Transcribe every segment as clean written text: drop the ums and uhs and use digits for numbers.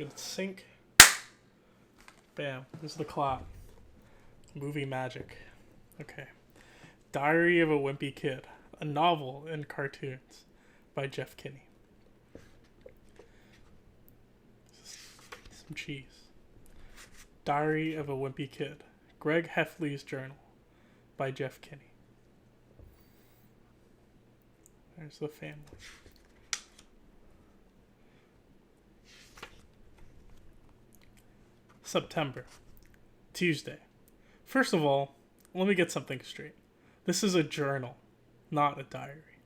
Good sync. Bam. This is the clap. Movie magic. Okay. Diary of a Wimpy Kid. A novel in cartoons by Jeff Kinney. Some cheese. Diary of a Wimpy Kid. Greg Heffley's Journal by Jeff Kinney. There's the family. September. Tuesday. First of all, let me get something straight. This is a journal, not a diary.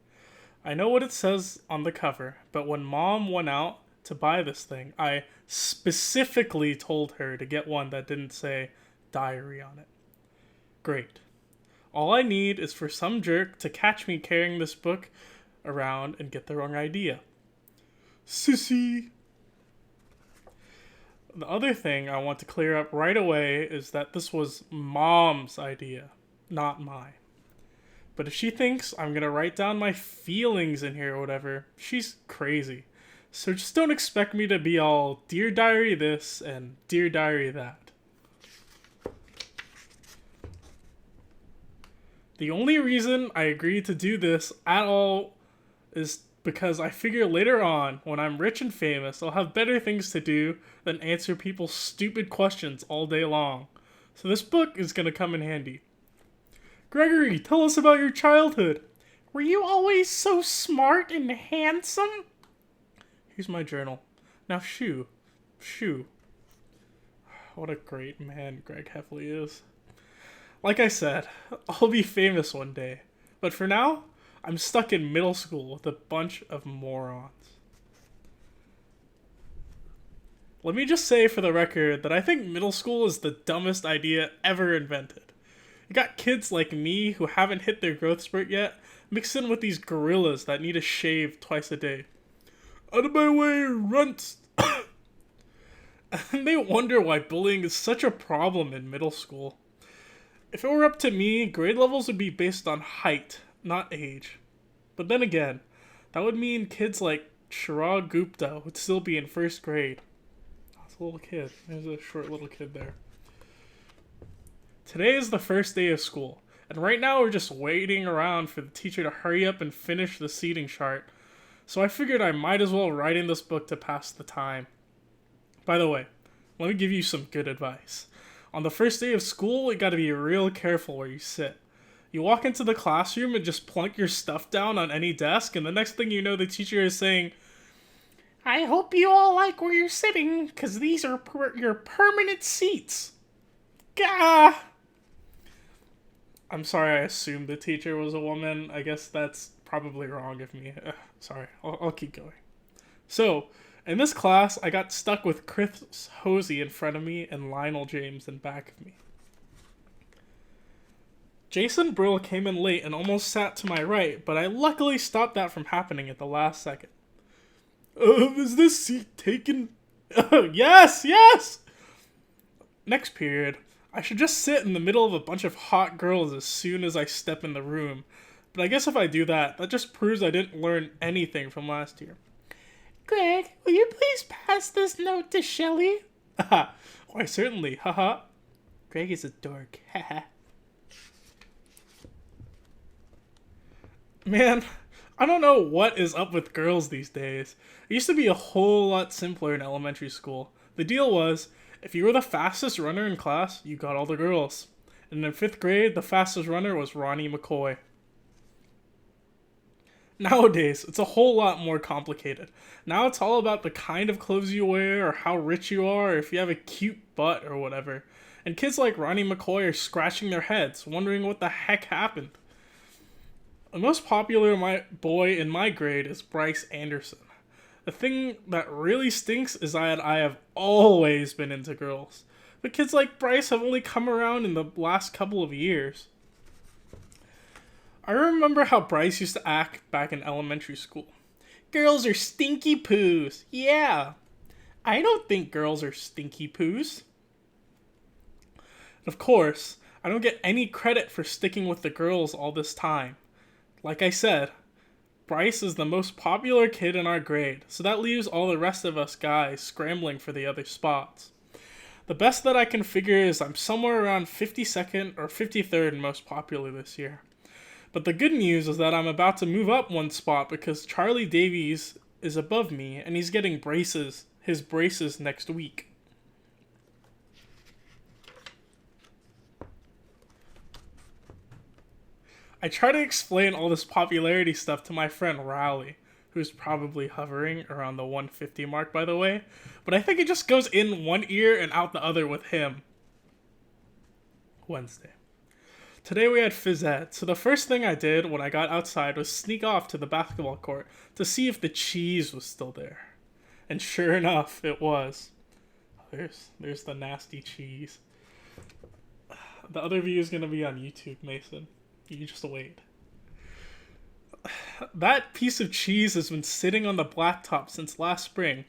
I know what it says on the cover, but when Mom went out to buy this thing, I specifically told her to get one that didn't say diary on it. Great. All I need is for some jerk to catch me carrying this book around and get the wrong idea. Sissy. The other thing I want to clear up right away is that this was Mom's idea, not mine. But if she thinks I'm going to write down my feelings in here or whatever, she's crazy. So just don't expect me to be all, Dear Diary this and Dear Diary that. The only reason I agreed to do this at all is because I figure later on, when I'm rich and famous, I'll have better things to do than answer people's stupid questions all day long. So this book is going to come in handy. Gregory, tell us about your childhood. Were you always so smart and handsome? Here's my journal. Now shoo. What a great man Greg Heffley is. Like I said, I'll be famous one day. But for now, I'm stuck in middle school with a bunch of morons. Let me just say for the record that I think middle school is the dumbest idea ever invented. You got kids like me who haven't hit their growth spurt yet, mixed in with these gorillas that need a shave twice a day. Out of my way, runts! And they wonder why bullying is such a problem in middle school. If it were up to me, grade levels would be based on height, not age. But then again, that would mean kids like Chirag Gupta would still be in first grade. That's a little kid. There's a short little kid there. Today is the first day of school, and right now we're just waiting around for the teacher to hurry up and finish the seating chart. So I figured I might as well write in this book to pass the time. By the way, let me give you some good advice. On the first day of school, you gotta be real careful where you sit. You walk into the classroom and just plunk your stuff down on any desk, and the next thing you know, the teacher is saying, I hope you all like where you're sitting, because these are your permanent seats. Gah! I'm sorry, I assumed the teacher was a woman. I guess that's probably wrong of me. Sorry, I'll keep going. So, in this class, I got stuck with Chris Hosey in front of me and Lionel James in back of me. Jason Brill came in late and almost sat to my right, but I luckily stopped that from happening at the last second. Is this seat taken? Yes! Next period, I should just sit in the middle of a bunch of hot girls as soon as I step in the room. But I guess if I do that, that just proves I didn't learn anything from last year. Greg, will you please pass this note to Shelley? Why, certainly, haha. Greg is a dork, haha. Man, I don't know what is up with girls these days. It used to be a whole lot simpler in elementary school. The deal was, if you were the fastest runner in class, you got all the girls. And in 5th grade, the fastest runner was Ronnie McCoy. Nowadays, it's a whole lot more complicated. Now it's all about the kind of clothes you wear, or how rich you are, or if you have a cute butt, or whatever. And kids like Ronnie McCoy are scratching their heads, wondering what the heck happened. The most popular boy in my grade is Bryce Anderson. The thing that really stinks is that I have always been into girls. But kids like Bryce have only come around in the last couple of years. I remember how Bryce used to act back in elementary school. Girls are stinky poos. Yeah. I don't think girls are stinky poos. Of course, I don't get any credit for sticking with the girls all this time. Like I said, Bryce is the most popular kid in our grade, so that leaves all the rest of us guys scrambling for the other spots. The best that I can figure is I'm somewhere around 52nd or 53rd most popular this year. But the good news is that I'm about to move up one spot because Charlie Davies is above me and he's getting his braces next week. I try to explain all this popularity stuff to my friend Rowley, who's probably hovering around the 150 mark, by the way, but I think it just goes in one ear and out the other with him. Wednesday. Today we had phys ed, so the first thing I did when I got outside was sneak off to the basketball court to see if the cheese was still there. And sure enough, it was. There's the nasty cheese. The other view is going to be on YouTube, Mason. You just wait. That piece of cheese has been sitting on the blacktop since last spring.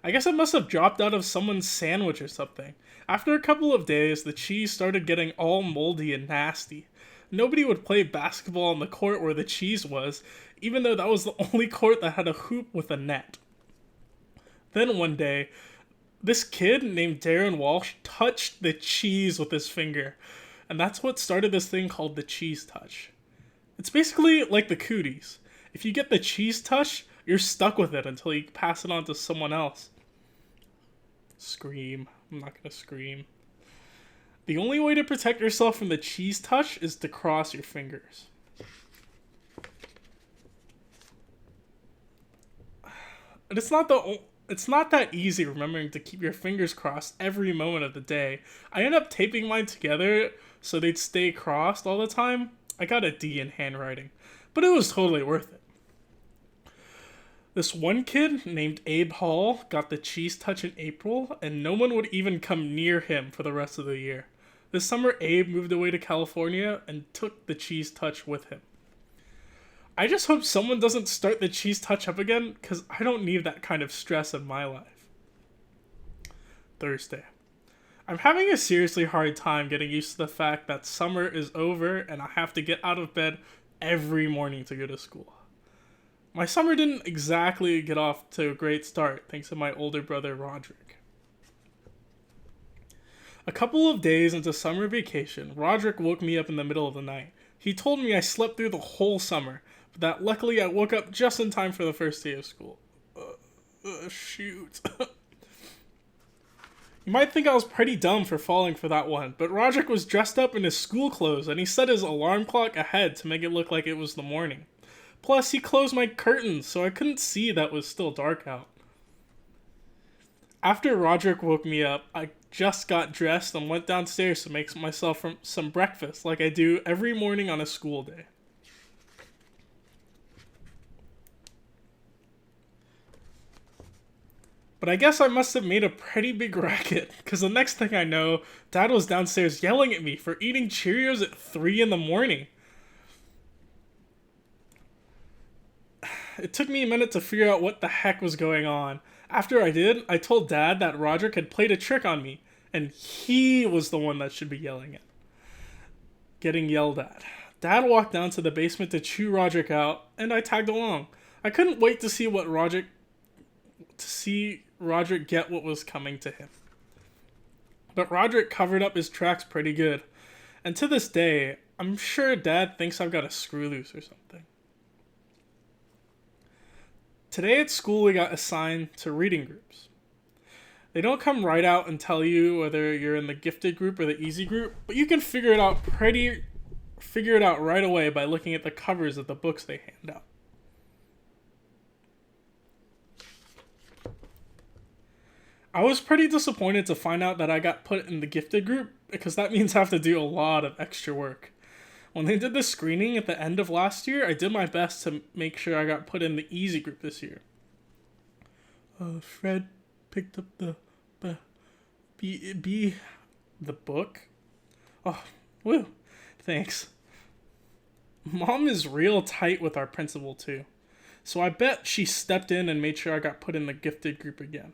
I guess it must have dropped out of someone's sandwich or something. After a couple of days, the cheese started getting all moldy and nasty. Nobody would play basketball on the court where the cheese was, even though that was the only court that had a hoop with a net. Then one day, this kid named Darren Walsh touched the cheese with his finger. And that's what started this thing called the cheese touch. It's basically like the cooties. If you get the cheese touch, you're stuck with it until you pass it on to someone else. Scream. I'm not gonna scream. The only way to protect yourself from the cheese touch is to cross your fingers. And it's not that easy remembering to keep your fingers crossed every moment of the day. I end up taping mine together so they'd stay crossed all the time. I got a D in handwriting, but it was totally worth it. This one kid named Abe Hall got the cheese touch in April, and no one would even come near him for the rest of the year. This summer, Abe moved away to California and took the cheese touch with him. I just hope someone doesn't start the cheese touch up again, because I don't need that kind of stress in my life. Thursday. I'm having a seriously hard time getting used to the fact that summer is over and I have to get out of bed every morning to go to school. My summer didn't exactly get off to a great start, thanks to my older brother Roderick. A couple of days into summer vacation, Roderick woke me up in the middle of the night. He told me I slept through the whole summer, but that luckily I woke up just in time for the first day of school. Shoot. You might think I was pretty dumb for falling for that one, but Roderick was dressed up in his school clothes and he set his alarm clock ahead to make it look like it was the morning. Plus, he closed my curtains so I couldn't see that it was still dark out. After Roderick woke me up, I just got dressed and went downstairs to make myself some breakfast like I do every morning on a school day. But I guess I must have made a pretty big racket, because the next thing I know, Dad was downstairs yelling at me for eating Cheerios at 3 in the morning. It took me a minute to figure out what the heck was going on. After I did, I told Dad that Roderick had played a trick on me, and he was the one that should be getting yelled at. Dad walked down to the basement to chew Roderick out, and I tagged along. I couldn't wait to see Roderick get what was coming to him. But Roderick covered up his tracks pretty good. And to this day, I'm sure Dad thinks I've got a screw loose or something. Today at school we got assigned to reading groups. They don't come right out and tell you whether you're in the gifted group or the easy group, but you can figure it out right away by looking at the covers of the books they hand out. I was pretty disappointed to find out that I got put in the gifted group, because that means I have to do a lot of extra work. When they did the screening at the end of last year, I did my best to make sure I got put in the easy group this year. Fred picked up the book. Oh, woo, thanks. Mom is real tight with our principal too, so I bet she stepped in and made sure I got put in the gifted group again.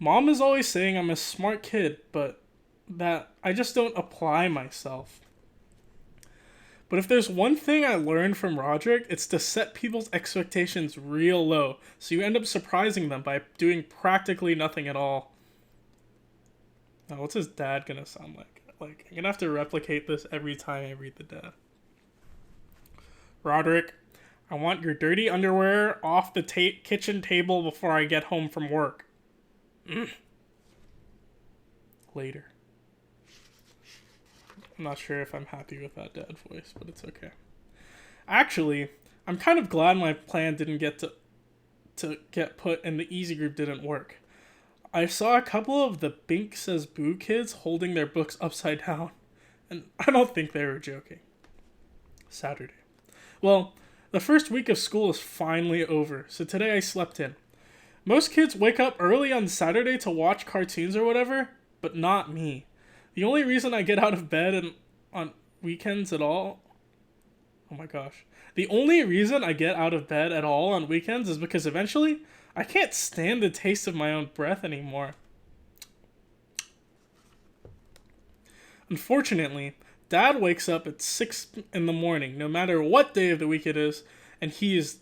Mom is always saying I'm a smart kid, but that I just don't apply myself. But if there's one thing I learned from Roderick, it's to set people's expectations real low, so you end up surprising them by doing practically nothing at all. Now, what's his dad gonna sound like? Like, I'm gonna have to replicate this every time I read the dad. Roderick, I want your dirty underwear off the kitchen table before I get home from work. Later. I'm not sure if I'm happy with that dad voice, but it's okay. Actually, I'm kind of glad my plan didn't get to get put in the easy group didn't work. I saw a couple of the Bink Says Boo kids holding their books upside down, and I don't think they were joking. Saturday. Well, the first week of school is finally over, so today I slept in. Most kids wake up early on Saturday to watch cartoons or whatever, but not me. The only reason I get out of bed on weekends at all... Oh my gosh. The only reason I get out of bed at all on weekends is because eventually I can't stand the taste of my own breath anymore. Unfortunately, Dad wakes up at 6 in the morning, no matter what day of the week it is, and he is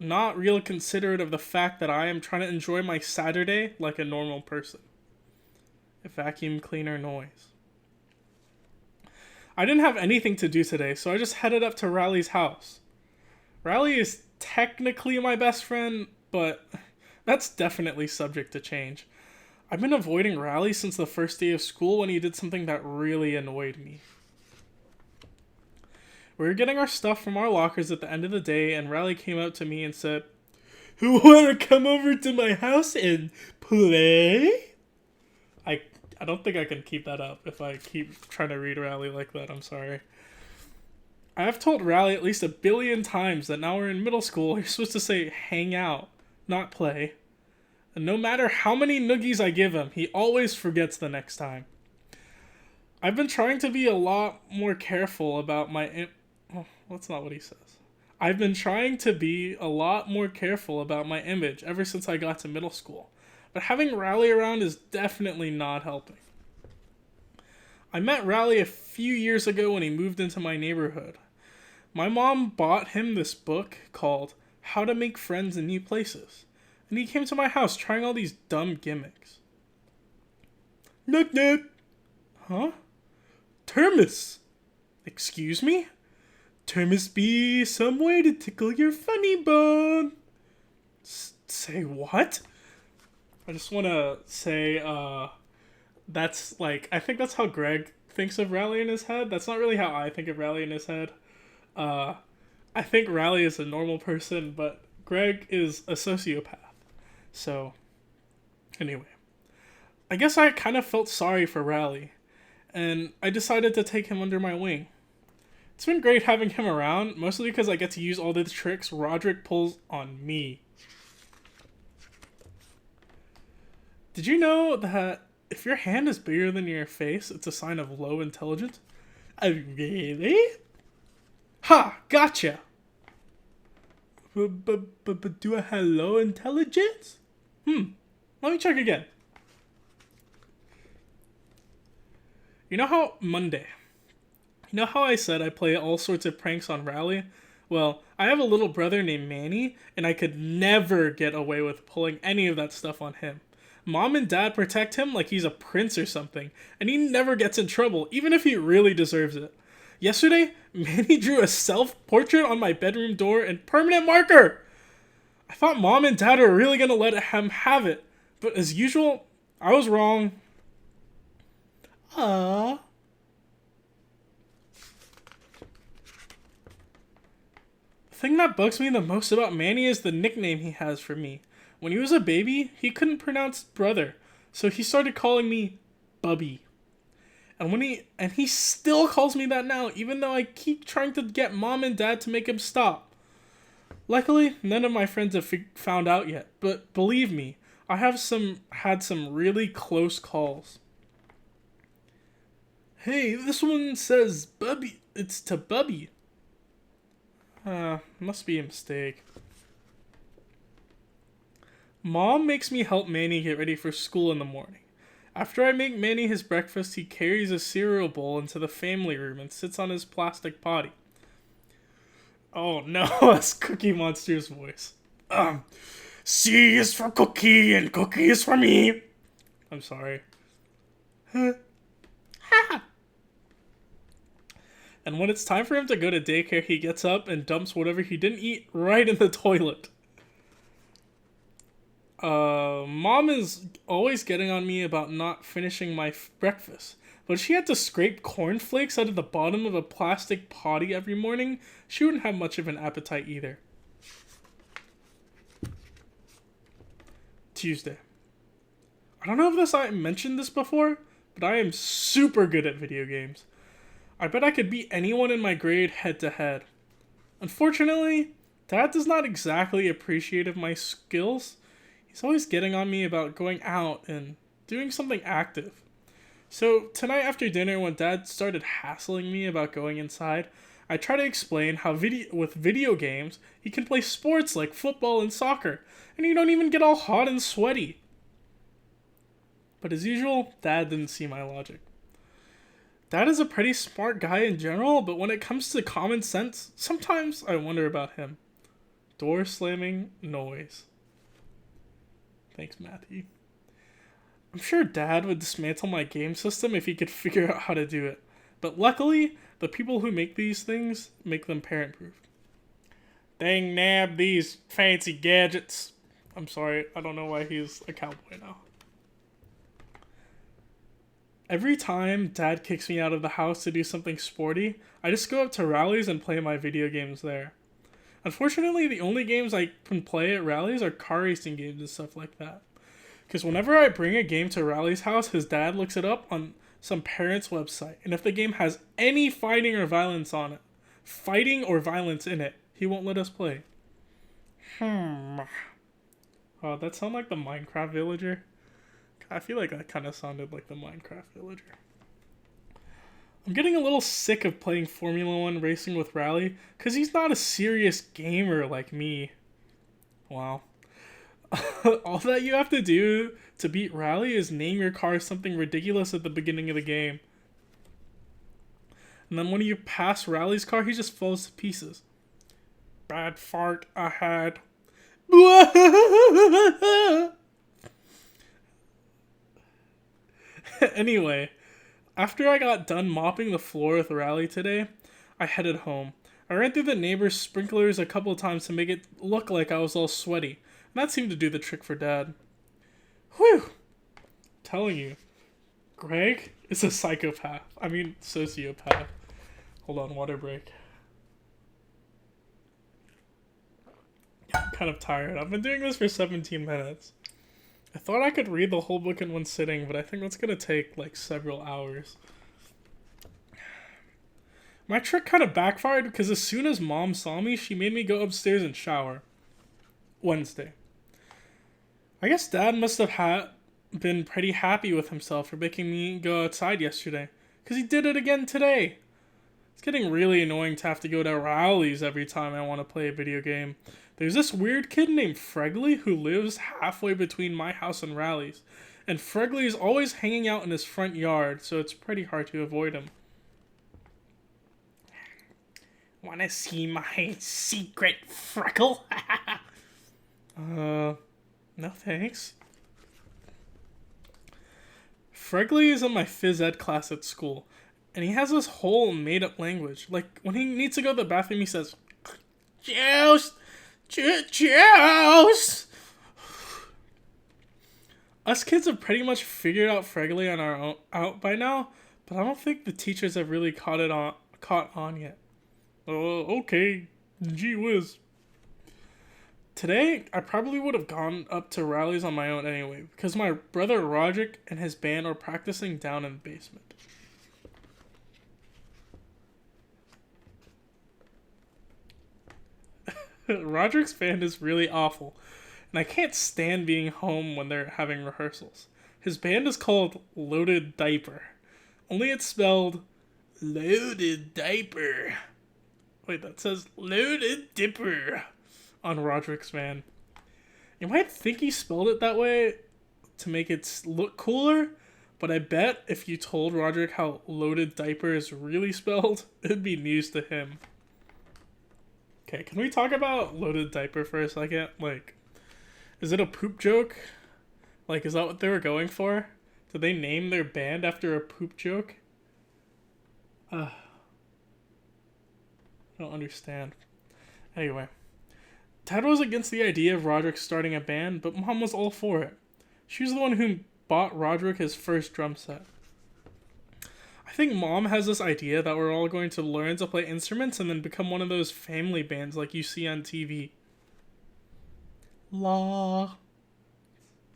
not real considerate of the fact that I am trying to enjoy my Saturday like a normal person. A vacuum cleaner noise. I didn't have anything to do today, so I just headed up to Riley's house. Riley is technically my best friend, but that's definitely subject to change. I've been avoiding Riley since the first day of school when he did something that really annoyed me. We were getting our stuff from our lockers at the end of the day, and Riley came up to me and said, "Wanna come over to my house and play?" I don't think I can keep that up if I keep trying to read Riley like that. I'm sorry. I have told Riley at least 1 billion times that now we're in middle school, you're supposed to say hang out, not play. And no matter how many noogies I give him, he always forgets the next time. I've been trying to be a lot more careful about my... Oh, that's not what he says. I've been trying to be a lot more careful about my image ever since I got to middle school. But having Riley around is definitely not helping. I met Riley a few years ago when he moved into my neighborhood. My mom bought him this book called How to Make Friends in New Places. And he came to my house trying all these dumb gimmicks. Knock knock. Huh? Termis. Excuse me? Termis be some way to tickle your funny bone. Say what? I just want to say, that's like, I think that's how Greg thinks of Riley in his head. That's not really how I think of Riley in his head. I think Riley is a normal person, but Greg is a sociopath. So, anyway. I guess I kind of felt sorry for Riley, and I decided to take him under my wing. It's been great having him around, mostly because I get to use all the tricks Roderick pulls on me. Did you know that if your hand is bigger than your face, it's a sign of low intelligence? Really? Ha! Gotcha! But do I have low intelligence? Let me check again. You know how I said I play all sorts of pranks on Riley? Well, I have a little brother named Manny, and I could never get away with pulling any of that stuff on him. Mom and Dad protect him like he's a prince or something, and he never gets in trouble, even if he really deserves it. Yesterday, Manny drew a self-portrait on my bedroom door in permanent marker! I thought Mom and Dad were really gonna let him have it, but as usual, I was wrong. Aww. The thing that bugs me the most about Manny is the nickname he has for me. When he was a baby, he couldn't pronounce brother, so he started calling me Bubby. And he still calls me that now, even though I keep trying to get Mom and Dad to make him stop. Luckily, none of my friends have found out yet, but believe me, I have had some really close calls. Hey, this one says Bubby. It's to Bubby. Must be a mistake. Mom makes me help Manny get ready for school in the morning. After I make Manny his breakfast, he carries a cereal bowl into the family room and sits on his plastic potty. Oh no, that's Cookie Monster's voice. C is for Cookie and Cookie is for me. I'm sorry. And when it's time for him to go to daycare, he gets up and dumps whatever he didn't eat right in the toilet. Mom is always getting on me about not finishing my breakfast. But if she had to scrape cornflakes out of the bottom of a plastic potty every morning, she wouldn't have much of an appetite either. Tuesday. I don't know if I mentioned this before, but I am super good at video games. I bet I could beat anyone in my grade head to head. Unfortunately, Dad does not exactly appreciate of my skills. He's always getting on me about going out and doing something active. So tonight after dinner, when Dad started hassling me about going inside, I try to explain how with video games, he can play sports like football and soccer, and you don't even get all hot and sweaty. But as usual, Dad didn't see my logic. Dad is a pretty smart guy in general, but when it comes to common sense, sometimes I wonder about him. Door slamming noise. Thanks, Matthew. I'm sure Dad would dismantle my game system if he could figure out how to do it. But luckily, the people who make these things make them parent-proof. Dang nab these fancy gadgets. I'm sorry, I don't know why he's a cowboy now. Every time Dad kicks me out of the house to do something sporty, I just go up to rallies and play my video games there. Unfortunately, the only games I can play at rallies are car racing games and stuff like that. Because whenever I bring a game to Rally's house, his dad looks it up on some parent's website. And if the game has any fighting or violence in it, he won't let us play. Oh, that sound like the Minecraft villager? I feel like that kind of sounded like the Minecraft villager. I'm getting a little sick of playing Formula 1 racing with Rally, because he's not a serious gamer like me. Wow. All that you have to do to beat Rally is name your car something ridiculous at the beginning of the game. And then when you pass Rally's car, he just falls to pieces. Bad fart ahead. Anyway, after I got done mopping the floor with Rally today, I headed home. I ran through the neighbor's sprinklers a couple of times to make it look like I was all sweaty. And that seemed to do the trick for Dad. Whew! I'm telling you, Greg is a psychopath. I mean, sociopath. Hold on, water break. I'm kind of tired. I've been doing this for 17 minutes. I thought I could read the whole book in one sitting, but I think that's going to take like several hours. My trick kind of backfired because as soon as Mom saw me, she made me go upstairs and shower. Wednesday. I guess Dad must have been pretty happy with himself for making me go outside yesterday, because he did it again today. It's getting really annoying to have to go to rallies every time I want to play a video game. There's this weird kid named Fregley who lives halfway between my house and rallies, and Fregley is always hanging out in his front yard, so it's pretty hard to avoid him. Wanna see my secret freckle? No thanks. Fregley is in my phys ed class at school, and he has this whole made-up language. Like, when he needs to go to the bathroom, he says, Juice! Juice! Us kids have pretty much figured out Fregley on our own out by now, but I don't think the teachers have really caught on yet. Okay. Gee whiz. Today, I probably would have gone up to rallies on my own anyway, because my brother Roderick and his band are practicing down in the basement. Roderick's band is really awful, and I can't stand being home when they're having rehearsals. His band is called Loaded Diaper, only it's spelled Loaded Diaper. Wait, that says Loaded Dipper on Roderick's van. You might think he spelled it that way to make it look cooler, but I bet if you told Roderick how Loaded Diaper is really spelled, it'd be news to him. Okay, can we talk about loaded diaper for a second? Like, is it a poop joke? Like, is that what they were going for? Did they name their band after a poop joke? I don't understand. Anyway, Dad was against the idea of Roderick starting a band, but Mom was all for it. She was the one who bought Roderick his first drum set. I think Mom has this idea that we're all going to learn to play instruments and then become one of those family bands like you see on TV. La.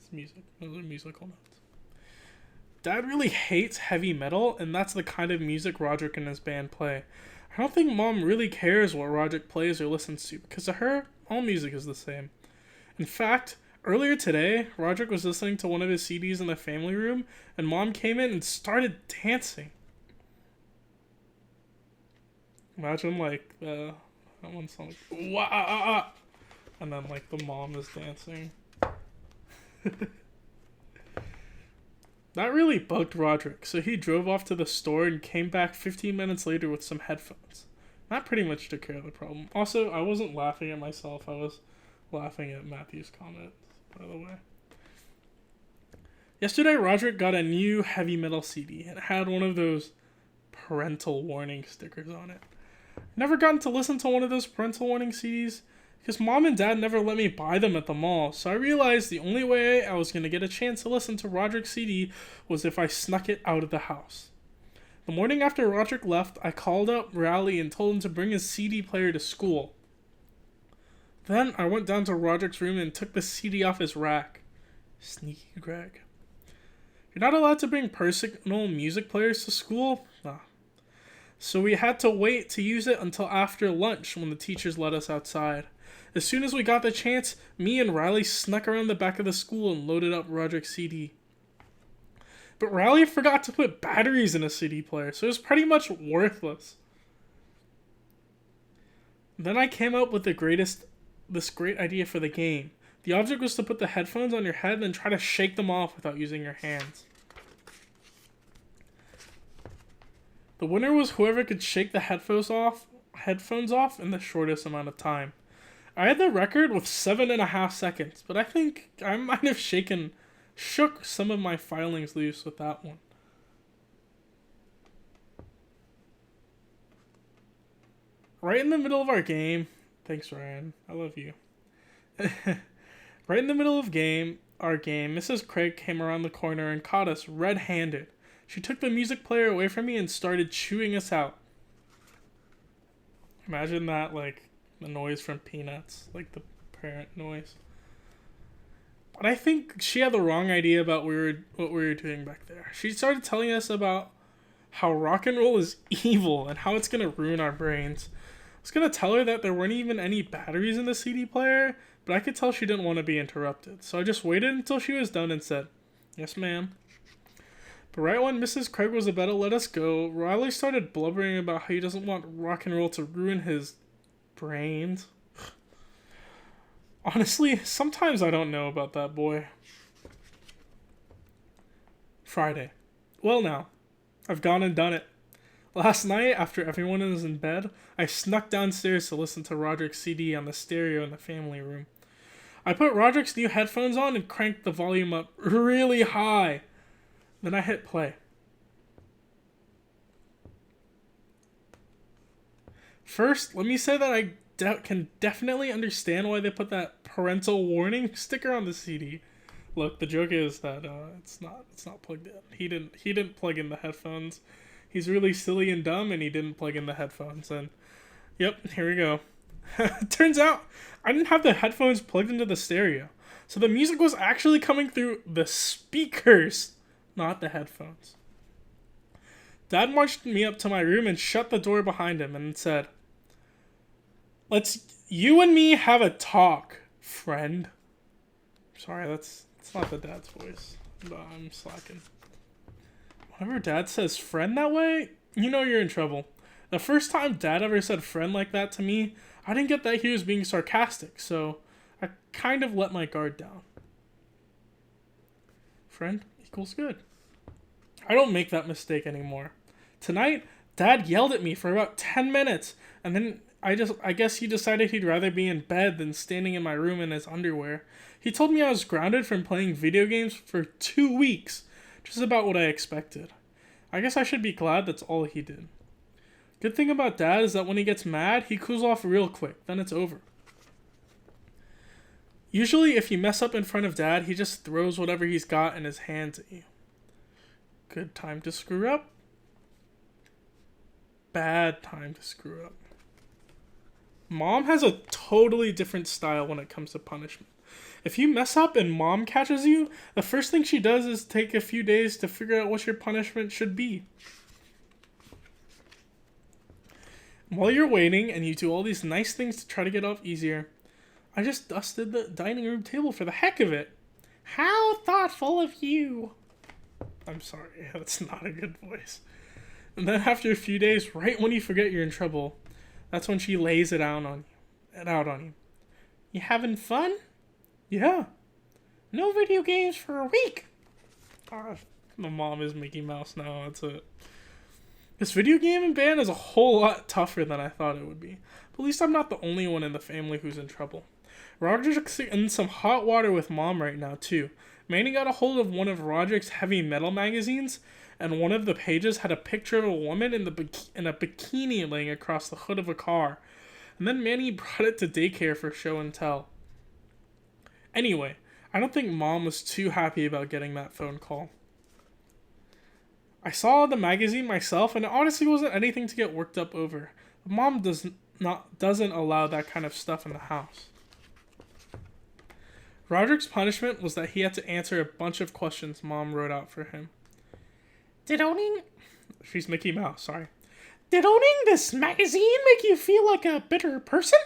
It's music. Those are musical notes. Dad really hates heavy metal, and that's the kind of music Roderick and his band play. I don't think Mom really cares what Roderick plays or listens to, because to her, all music is the same. In fact, earlier today, Roderick was listening to one of his CDs in the family room, and Mom came in and started dancing. Imagine, like, that one song, wah, and then, like, the mom is dancing. That really bugged Roderick, so he drove off to the store and came back 15 minutes later with some headphones. That pretty much took care of the problem. Also, I wasn't laughing at myself, I was laughing at Matthew's comment, by the way. Yesterday, Roderick got a new heavy metal CD, and it had one of those parental warning stickers on it. Never gotten to listen to one of those parental warning CDs, because Mom and Dad never let me buy them at the mall, so I realized the only way I was going to get a chance to listen to Roderick's CD was if I snuck it out of the house. The morning after Roderick left, I called up Raleigh and told him to bring his CD player to school. Then I went down to Roderick's room and took the CD off his rack. Sneaky Greg. You're not allowed to bring personal music players to school? Nah. So we had to wait to use it until after lunch when the teachers let us outside. As soon as we got the chance, me and Riley snuck around the back of the school and loaded up Roderick's CD. But Riley forgot to put batteries in a CD player, so it was pretty much worthless. Then I came up with this great idea for the game. The object was to put the headphones on your head and then try to shake them off without using your hands. The winner was whoever could shake the headphones off in the shortest amount of time. I had the record with 7.5 seconds, but I think I might have shook some of my filings loose with that one. Right in the middle of our game, thanks Ryan, I love you. Right in the middle of our game, Mrs. Craig came around the corner and caught us red-handed. She took the music player away from me and started chewing us out. Imagine that, like, the noise from Peanuts, like the parent noise. But I think she had the wrong idea about what we were doing back there. She started telling us about how rock and roll is evil and how it's going to ruin our brains. I was going to tell her that there weren't even any batteries in the CD player, but I could tell she didn't want to be interrupted. So I just waited until she was done and said, "Yes, ma'am." But right when Mrs. Craig was about to let us go, Riley started blubbering about how he doesn't want rock and roll to ruin his brains. Honestly, sometimes I don't know about that boy. Friday. Well now, I've gone and done it. Last night, after everyone was in bed, I snuck downstairs to listen to Roderick's CD on the stereo in the family room. I put Roderick's new headphones on and cranked the volume up really high. Then I hit play. First, let me say that I can definitely understand why they put that parental warning sticker on the CD. Look, the joke is that it's not plugged in. He didn't plug in the headphones. He's really silly and dumb, and he didn't plug in the headphones. And yep, here we go. Turns out I didn't have the headphones plugged into the stereo, so the music was actually coming through the speakers, not the headphones. Dad marched me up to my room and shut the door behind him and said, "Let's you and me have a talk, friend." Sorry, that's not the dad's voice, but I'm slacking. Whenever Dad says friend that way, you know you're in trouble. The first time Dad ever said friend like that to me, I didn't get that he was being sarcastic, so I kind of let my guard down. Friend equals good. I don't make that mistake anymore. Tonight, Dad yelled at me for about 10 minutes, and then I guess he decided he'd rather be in bed than standing in my room in his underwear. He told me I was grounded from playing video games for 2 weeks. Just about what I expected. I guess I should be glad that's all he did. Good thing about Dad is that when he gets mad, he cools off real quick. Then it's over. Usually, if you mess up in front of Dad, he just throws whatever he's got in his hands at you. Good time to screw up. Bad time to screw up. Mom has a totally different style when it comes to punishment. If you mess up and Mom catches you, the first thing she does is take a few days to figure out what your punishment should be. While you're waiting and you do all these nice things to try to get off easier, I just dusted the dining room table for the heck of it. How thoughtful of you. I'm sorry, that's not a good voice. And then after a few days, right when you forget you're in trouble, that's when she lays it out on you. You having fun? Yeah. No video games for a week. My mom is Mickey Mouse now, that's it. This video gaming ban is a whole lot tougher than I thought it would be. But at least I'm not the only one in the family who's in trouble. Roger's in some hot water with Mom right now, too. Manny got a hold of one of Roderick's heavy metal magazines, and one of the pages had a picture of a woman in a bikini laying across the hood of a car. And then Manny brought it to daycare for show and tell. Anyway, I don't think Mom was too happy about getting that phone call. I saw the magazine myself, and it honestly wasn't anything to get worked up over. Mom doesn't allow that kind of stuff in the house. Roderick's punishment was that he had to answer a bunch of questions Mom wrote out for him. She's Mickey Mouse, sorry. Did owning this magazine make you feel like a better person?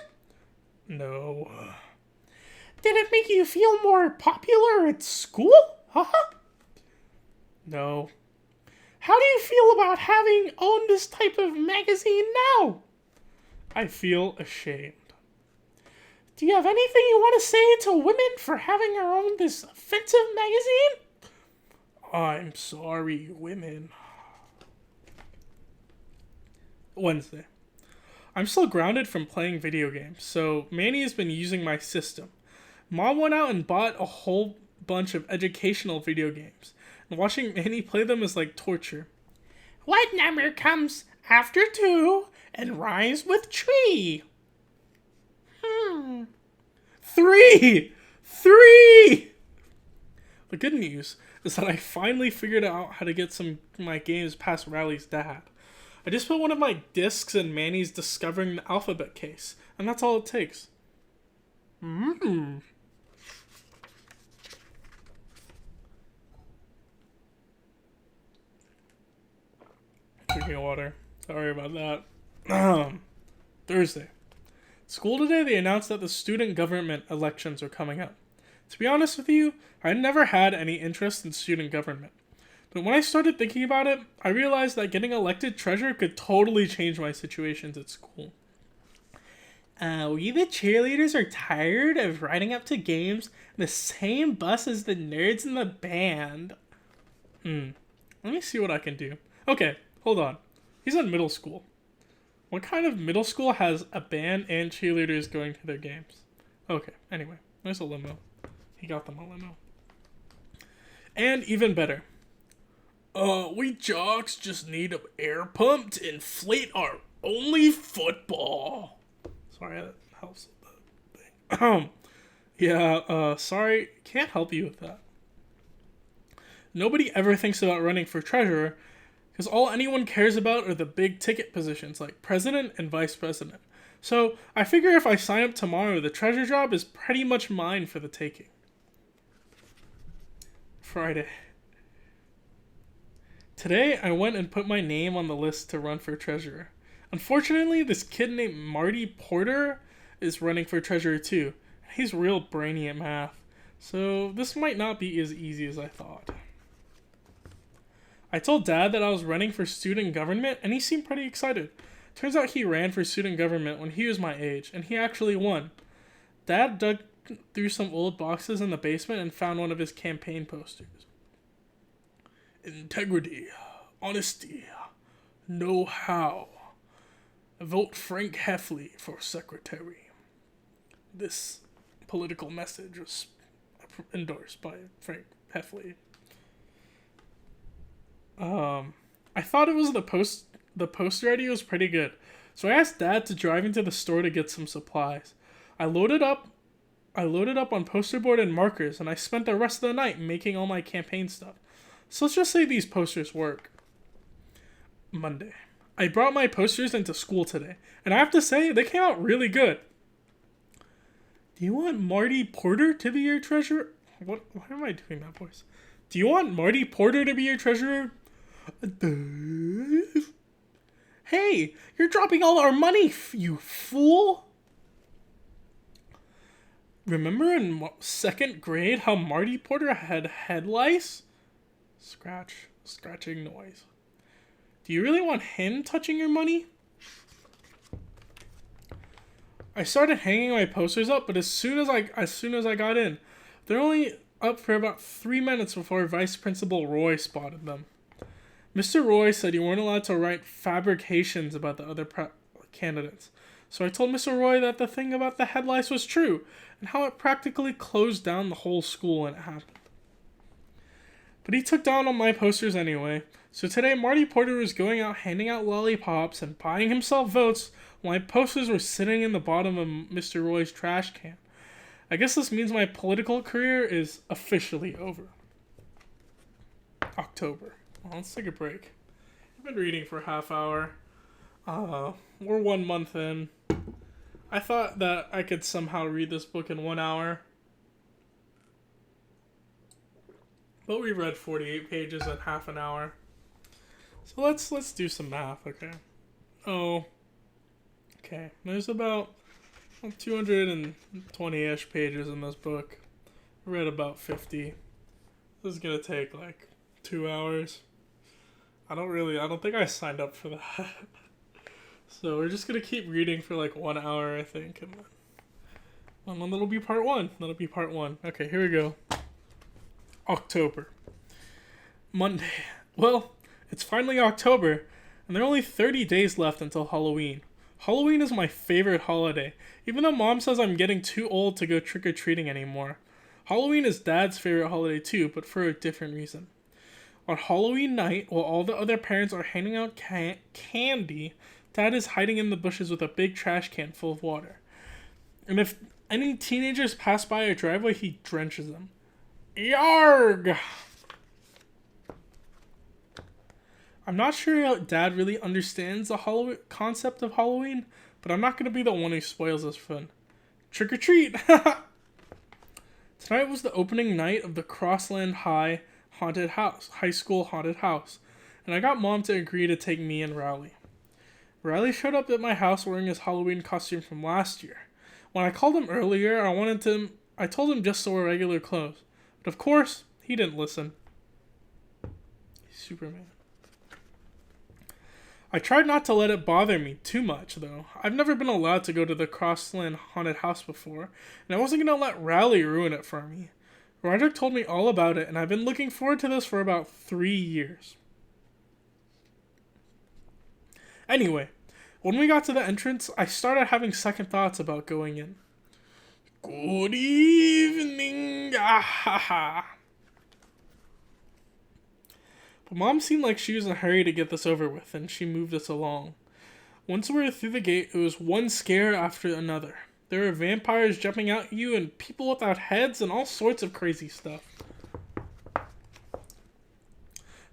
No. Did it make you feel more popular at school? No. How do you feel about having owned this type of magazine now? I feel ashamed. Do you have anything you want to say to women for having owned this offensive magazine? I'm sorry, women. Wednesday. I'm still grounded from playing video games, so Manny has been using my system. Mom went out and bought a whole bunch of educational video games, and watching Manny play them is like torture. What number comes after 2 and rhymes with tree? 3! The good news is that I finally figured out how to get my games past Riley's dad. I just put one of my discs in Manny's Discovering the Alphabet case, and that's all it takes. Drinking water. Sorry about that. Thursday. School today, they announced that the student government elections are coming up. To be honest with you, I never had any interest in student government. But when I started thinking about it, I realized that getting elected treasurer could totally change my situations at school. We the cheerleaders are tired of riding up to games in the same bus as the nerds in the band. Let me see what I can do. Okay, hold on. He's in middle school. What kind of middle school has a band and cheerleaders going to their games? Okay, anyway, there's a limo. He got them a limo. And even better. We jocks just need an air pump to inflate our only football. Sorry, that helps the thing. Sorry, can't help you with that. Nobody ever thinks about running for treasurer, because all anyone cares about are the big ticket positions like president and vice president. So I figure if I sign up tomorrow, the treasurer job is pretty much mine for the taking. Friday. Today I went and put my name on the list to run for treasurer. Unfortunately, this kid named Marty Porter is running for treasurer too. He's real brainy at math. So this might not be as easy as I thought. I told Dad that I was running for student government, and he seemed pretty excited. Turns out he ran for student government when he was my age, and he actually won. Dad dug through some old boxes in the basement and found one of his campaign posters. Integrity, honesty, know-how. Vote Frank Heffley for secretary. This political message was endorsed by Frank Heffley. I thought it was the poster idea was pretty good. So I asked Dad to drive into the store to get some supplies. I loaded up on poster board and markers, and I spent the rest of the night making all my campaign stuff. So let's just say these posters work. Monday. I brought my posters into school today, and I have to say, they came out really good. Do you want Marty Porter to be your treasurer? Why am I doing that voice? Do you want Marty Porter to be your treasurer? Hey, you're dropping all our money, you fool! Remember in second grade how Marty Porter had head lice? Scratching noise. Do you really want him touching your money? I started hanging my posters up, but as soon as I got in, they're only up for about 3 minutes before Vice Principal Roy spotted them. Mr. Roy said you weren't allowed to write fabrications about the other candidates. So I told Mr. Roy that the thing about the head lice was true, and how it practically closed down the whole school when it happened. But he took down all my posters anyway, so today Marty Porter was going out handing out lollipops and buying himself votes while my posters were sitting in the bottom of Mr. Roy's trash can. I guess this means my political career is officially over. October. Well, let's take a break. I've been reading for a half hour. We're 1 month in. I thought that I could somehow read this book in 1 hour. But we read 48 pages in half an hour. So let's do some math, okay? Okay. There's about 220-ish pages in this book. I read about 50. This is gonna take like 2 hours. I don't think I signed up for that. So we're just gonna keep reading for like 1 hour, I think, and then that'll be part one. Okay, here we go. October. Monday. Well, it's finally October, and there are only 30 days left until Halloween. Halloween is my favorite holiday, even though Mom says I'm getting too old to go trick-or-treating anymore. Halloween is Dad's favorite holiday too, but for a different reason. On Halloween night, while all the other parents are handing out candy, Dad is hiding in the bushes with a big trash can full of water. And if any teenagers pass by our driveway, he drenches them. Yarg! I'm not sure Dad really understands the concept of Halloween, but I'm not going to be the one who spoils this fun. Trick or treat! Tonight was the opening night of the Crossland High School haunted house, and I got Mom to agree to take me and Riley. Riley showed up at my house wearing his Halloween costume from last year. When I called him earlier, I told him just to wear regular clothes. But of course, he didn't listen. Superman. I tried not to let it bother me too much, though. I've never been allowed to go to the Crossland haunted house before, and I wasn't going to let Riley ruin it for me. Roderick told me all about it, and I've been looking forward to this for about 3 years. Anyway, when we got to the entrance, I started having second thoughts about going in. Good evening, But Mom seemed like she was in a hurry to get this over with, and she moved us along. Once we were through the gate, it was one scare after another. There were vampires jumping out at you, and people without heads, and all sorts of crazy stuff.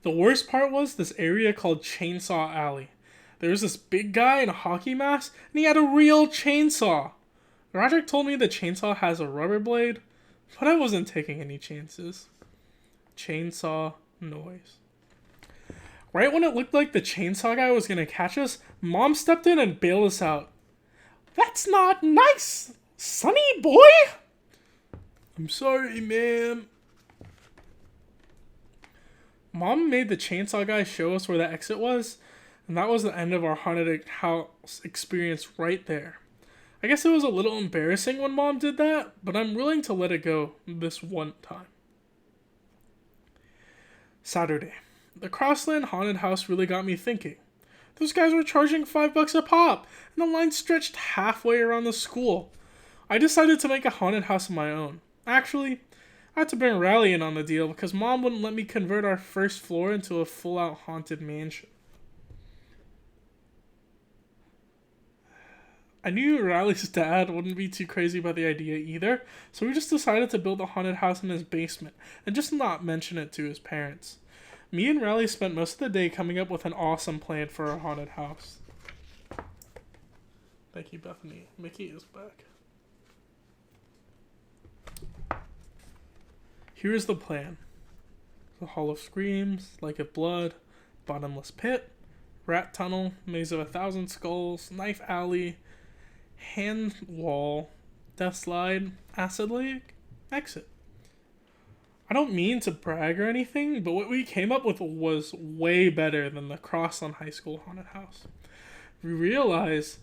The worst part was this area called Chainsaw Alley. There was this big guy in a hockey mask, and he had a real chainsaw. Roderick told me the chainsaw has a rubber blade, but I wasn't taking any chances. Chainsaw noise. Right when it looked like the chainsaw guy was gonna catch us, Mom stepped in and bailed us out. That's not nice, Sonny boy! I'm sorry, ma'am. Mom made the chainsaw guy show us where the exit was, and that was the end of our haunted house experience right there. I guess it was a little embarrassing when Mom did that, but I'm willing to let it go this one time. Saturday. The Crossland haunted house really got me thinking. Those guys were charging $5 a pop, and the line stretched halfway around the school. I decided to make a haunted house of my own. Actually, I had to bring Riley in on the deal because Mom wouldn't let me convert our first floor into a full-out haunted mansion. I knew Riley's dad wouldn't be too crazy about the idea either, so we just decided to build a haunted house in his basement and just not mention it to his parents. Me and Riley spent most of the day coming up with an awesome plan for our haunted house. Thank you, Bethany. Mickey is back. Here's the plan. The Hall of Screams, Lake of Blood, Bottomless Pit, Rat Tunnel, Maze of 1,000 Skulls, Knife Alley, Hand Wall, Death Slide, Acid Lake, Exit. I don't mean to brag or anything, but what we came up with was way better than the Crossland High School haunted house. We realized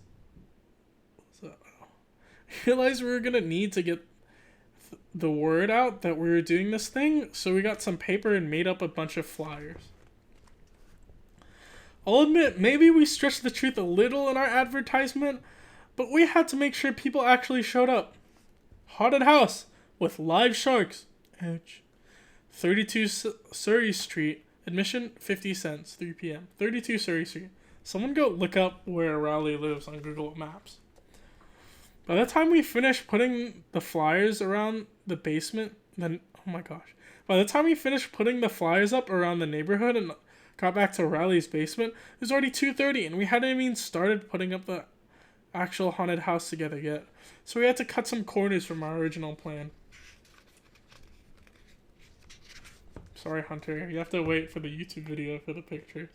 we were going to need to get the word out that we were doing this thing, so we got some paper and made up a bunch of flyers. I'll admit, maybe we stretched the truth a little in our advertisement, but we had to make sure people actually showed up. Haunted house with live sharks. Ouch. 32 Surrey Street. Admission 50 cents. 3 p.m. 32 Surrey Street. Someone go look up where Raleigh lives on Google Maps. By the time we finished putting the flyers around the basement, By the time we finished putting the flyers up around the neighborhood and got back to Riley's basement, it was already 2:30 and we hadn't even started putting up the actual haunted house together yet. So we had to cut some corners from our original plan. Sorry, Hunter. You have to wait for the YouTube video for the pictures.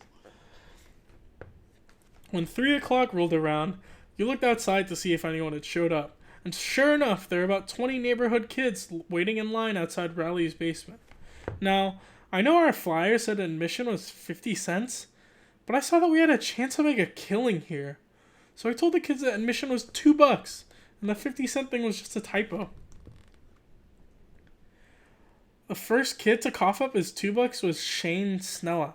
When 3 o'clock rolled around, you looked outside to see if anyone had showed up. And sure enough, there were about 20 neighborhood kids waiting in line outside Riley's basement. Now, I know our flyer said admission was 50 cents, but I saw that we had a chance to make a killing here. So I told the kids that admission was $2, and the 50-cent thing was just a typo. The first kid to cough up his $2 was Shane Snella.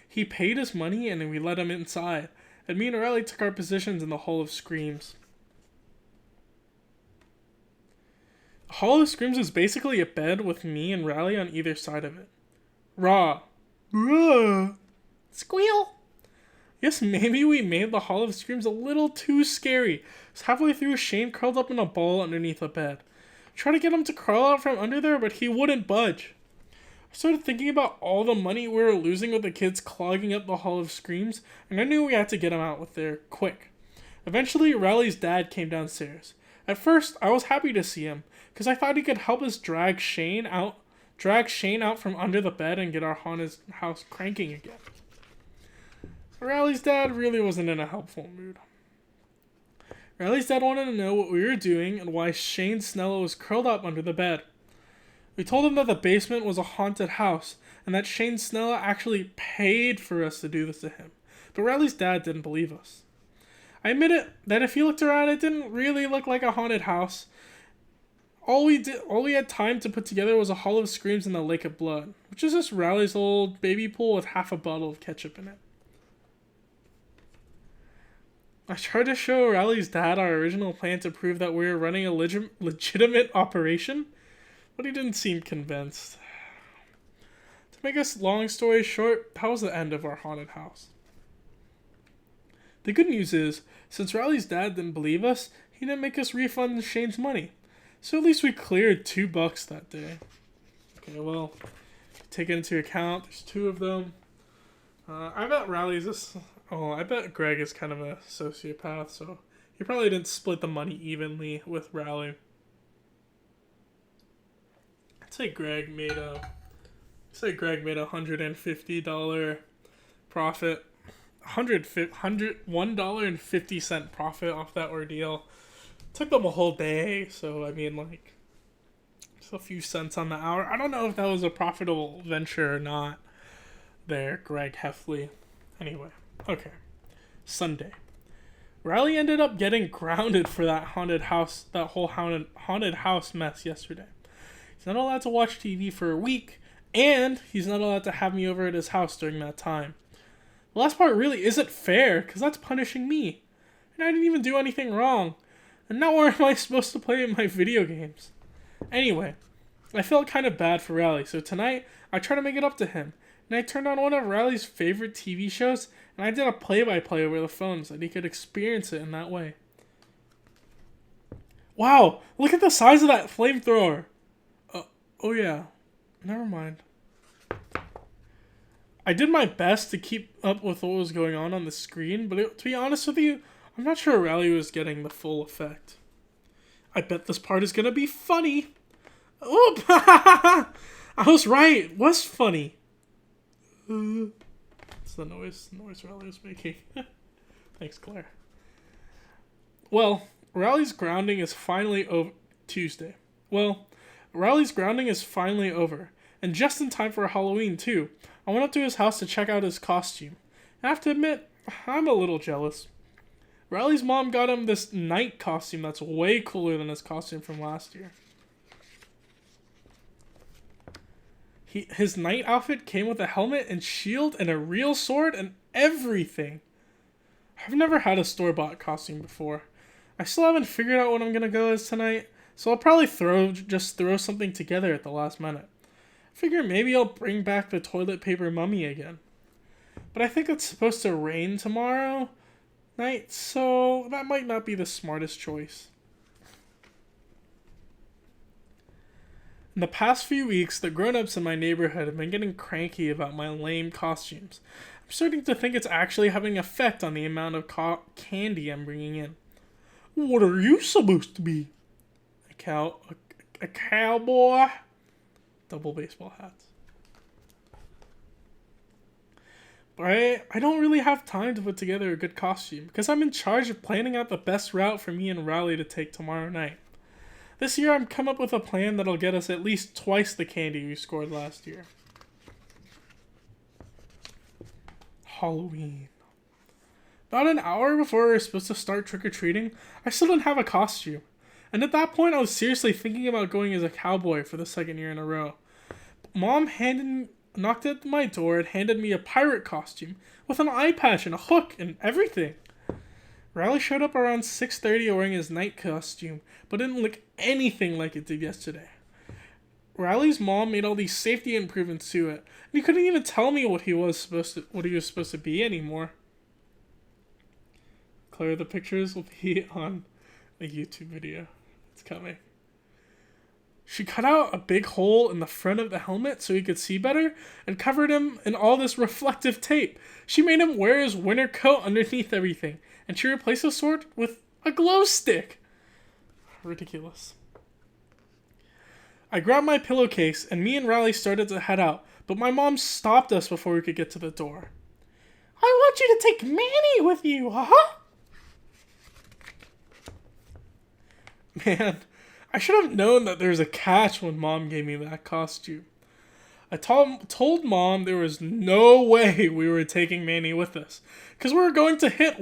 He paid his money and we let him inside, and me and Riley took our positions in the Hall of Screams. The Hall of Screams is basically a bed with me and Riley on either side of it. Raw. Squeal. Yes, maybe we made the Hall of Screams a little too scary. So halfway through, Shane curled up in a ball underneath the bed. Tried to get him to crawl out from under there, but he wouldn't budge. I started thinking about all the money we were losing with the kids clogging up the Hall of Screams, and I knew we had to get him out with there quick. Eventually, Riley's dad came downstairs. At first, I was happy to see him, because I thought he could help us drag Shane out from under the bed and get our haunted house cranking again. Riley's dad really wasn't in a helpful mood. Riley's dad wanted to know what we were doing and why Shane Snella was curled up under the bed. We told him that the basement was a haunted house and that Shane Snella actually paid for us to do this to him. But Riley's dad didn't believe us. I admit that if you looked around, it didn't really look like a haunted house. All we had time to put together was a Hall of Screams and the Lake of Blood, which is just Riley's old baby pool with half a bottle of ketchup in it. I tried to show Riley's dad our original plan to prove that we were running a legitimate operation, but he didn't seem convinced. To make a long story short, that was the end of our haunted house. The good news is, since Riley's dad didn't believe us, he didn't make us refund Shane's money. So at least we cleared $2 that day. Okay, well, take it into account, there's 2 of them. I bet Greg is kind of a sociopath, so he probably didn't split the money evenly with Riley. I'd say Greg made a $150 profit, $1.50 profit off that ordeal. Took them a whole day, so I mean, like, just a few cents on the hour. I don't know if that was a profitable venture or not. There, Greg Heffley. Anyway, okay. Sunday. Riley ended up getting grounded for that haunted house mess yesterday. He's not allowed to watch TV for a week, and he's not allowed to have me over at his house during that time. The last part really isn't fair, because that's punishing me. And I didn't even do anything wrong. And now where am I supposed to play my video games? Anyway, I felt kind of bad for Riley, so tonight I tried to make it up to him. And I turned on one of Riley's favorite TV shows, and I did a play-by-play over the phone so that he could experience it in that way. Wow, look at the size of that flamethrower. Oh yeah, never mind. I did my best to keep up with what was going on the screen, but to be honest with you, I'm not sure Riley was getting the full effect. I bet this part is gonna be funny. Oop! I was right. It was funny. It's the noise Riley was making. Thanks, Claire. Well, Riley's grounding is finally over. Tuesday. Well, Riley's grounding is finally over, and just in time for Halloween too. I went up to his house to check out his costume. I have to admit, I'm a little jealous. Riley's mom got him this night costume that's way cooler than his costume from last year. His night outfit came with a helmet and shield and a real sword and everything. I've never had a store-bought costume before. I still haven't figured out what I'm gonna go as tonight, so I'll probably just throw something together at the last minute. I figure maybe I'll bring back the toilet paper mummy again. But I think it's supposed to rain tomorrow night, so that might not be the smartest choice. In the past few weeks, the grown-ups in my neighborhood have been getting cranky about my lame costumes. I'm starting to think it's actually having an effect on the amount of candy I'm bringing in. What are you supposed to be? A cowboy? Double baseball hats. But I don't really have time to put together a good costume because I'm in charge of planning out the best route for me and Riley to take tomorrow night. This year I've come up with a plan that'll get us at least twice the candy we scored last year. Halloween. About an hour before we were supposed to start trick-or-treating, I still didn't have a costume. And at that point I was seriously thinking about going as a cowboy for the second year in a row. Mom knocked at my door and handed me a pirate costume with an eye patch and a hook and everything. Riley showed up around 6:30 wearing his night costume, but didn't look anything like it did yesterday. Riley's mom made all these safety improvements to it, and he couldn't even tell me what he was supposed to be anymore. Claire, the pictures will be on a YouTube video. It's coming. She cut out a big hole in the front of the helmet so he could see better and covered him in all this reflective tape. She made him wear his winter coat underneath everything, and she replaced the sword with a glow stick. Ridiculous. I grabbed my pillowcase and me and Riley started to head out, but my mom stopped us before we could get to the door. I want you to take Manny with you, huh? Man, I should have known that there's a catch when Mom gave me that costume. I told Mom there was no way we were taking Manny with us, because we were going to hit